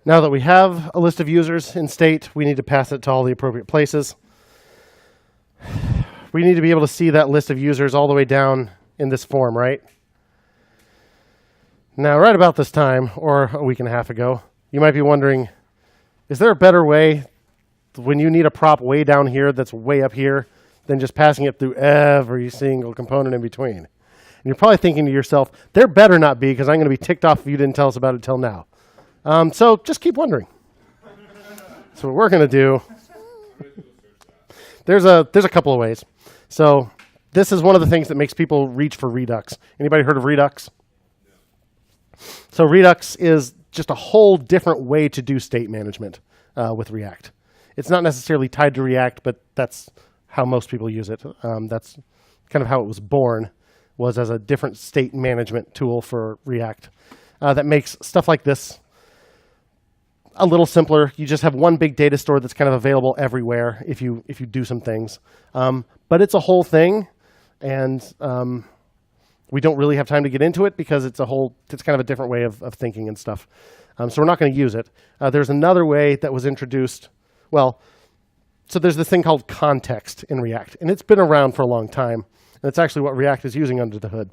Now that we have a list of users in state, we need to pass it to all the appropriate places. We need to be able to see that list of users all the way down in this form, right? Now, right about this time, or a week and a half ago, you might be wondering, is there a better way when you need a prop way down here that's way up here than just passing it through every single component in between? And you're probably thinking to yourself, there better not be, because I'm going to be ticked off if you didn't tell us about it till now. So just keep wondering. So what we're going to do, there's a couple of ways. So this is one of the things that makes people reach for Redux. Anybody heard of Redux? So Redux is just a whole different way to do state management with React. It's not necessarily tied to React, but that's how most people use it. That's kind of how it was born, was as a different state management tool for React that makes stuff like this a little simpler. You just have one big data store that's kind of available everywhere if you do some things. But it's a whole thing, and we don't really have time to get into it because it's kind of a different way of thinking and stuff. So we're not going to use it. There's another way that was introduced. Well, so there's this thing called context in React, and it's been around for a long time. And it's actually what React is using under the hood.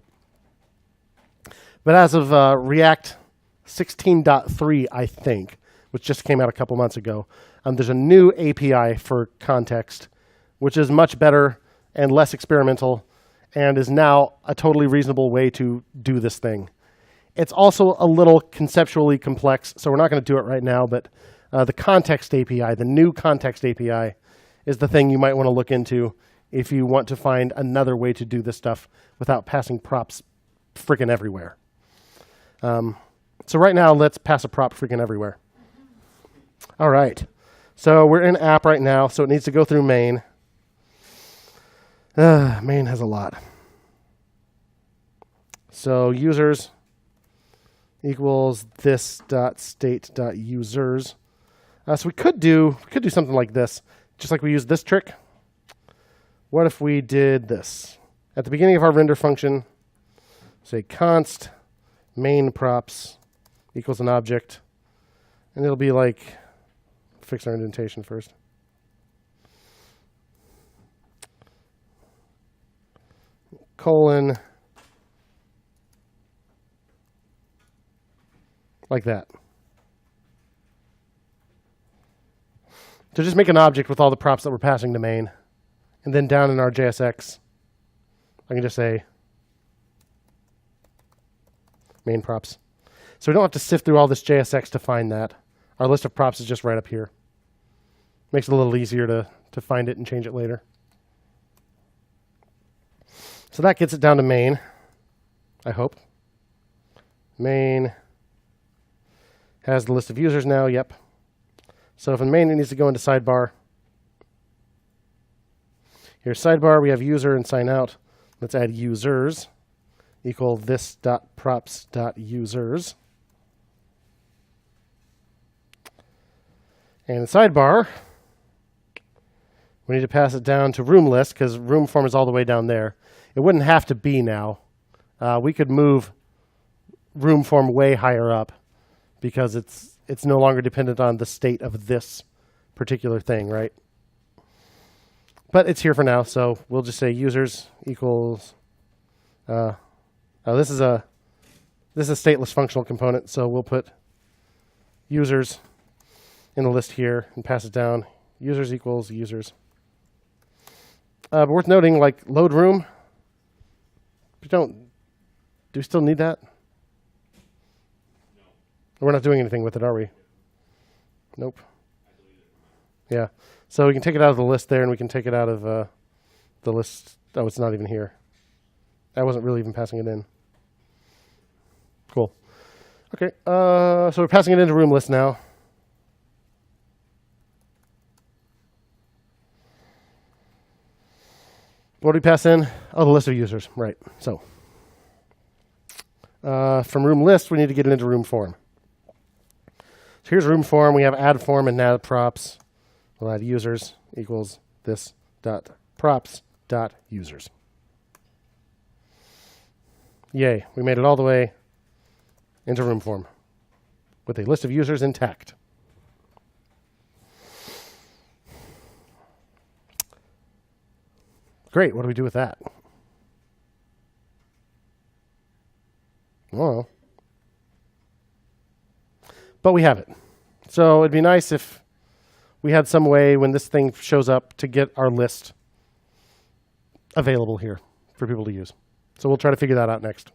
But as of React 16.3, I think, which just came out a couple months ago, there's a new API for context, which is much better and less experimental, and is now a totally reasonable way to do this thing. It's also a little conceptually complex, so we're not going to do it right now, but the context API, the new context API, is the thing you might want to look into if you want to find another way to do this stuff without passing props freaking everywhere. So right now, let's pass a prop freaking everywhere. All right. So we're in app right now, so it needs to go through main. Main has a lot. So users equals this.state.users. So we could do something like this, just like we used this trick. What if we did this? At the beginning of our render function, say const main props equals an object, and it'll be like, fix our indentation first. Colon, like that. So just make an object with all the props that we're passing to main. And then down in our JSX, I can just say main props. So we don't have to sift through all this JSX to find that. Our list of props is just right up here. Makes it a little easier to find it and change it later. So that gets it down to main, I hope. Main has the list of users now, yep. So if in main, it needs to go into sidebar. Here's sidebar, we have user and sign out. Let's add users equal this.props.users. And in sidebar, we need to pass it down to room list because RoomForm is all the way down there. It wouldn't have to be now. We could move RoomForm way higher up because it's no longer dependent on the state of this particular thing, right? But it's here for now, so we'll just say users equals. This is a stateless functional component, so we'll put users in the list here and pass it down. Users equals users. But worth noting, like load room. Do we still need that? No. We're not doing anything with it, are we? Nope. Yeah. So we can take it out of the list there, and we can take it out of the list. Oh, it's not even here. I wasn't really even passing it in. Cool. Okay. So we're passing it into room list now. What do we pass in? Oh, the list of users. Right. So from room list, we need to get it into RoomForm. So here's RoomForm. We have add form and add props. We'll add users equals this dot props dot users. Yay. We made it all the way into RoomForm. with a list of users intact. Great. What do we do with that? Well, but we have it. So it'd be nice if we had some way when this thing shows up to get our list available here for people to use. So we'll try to figure that out next.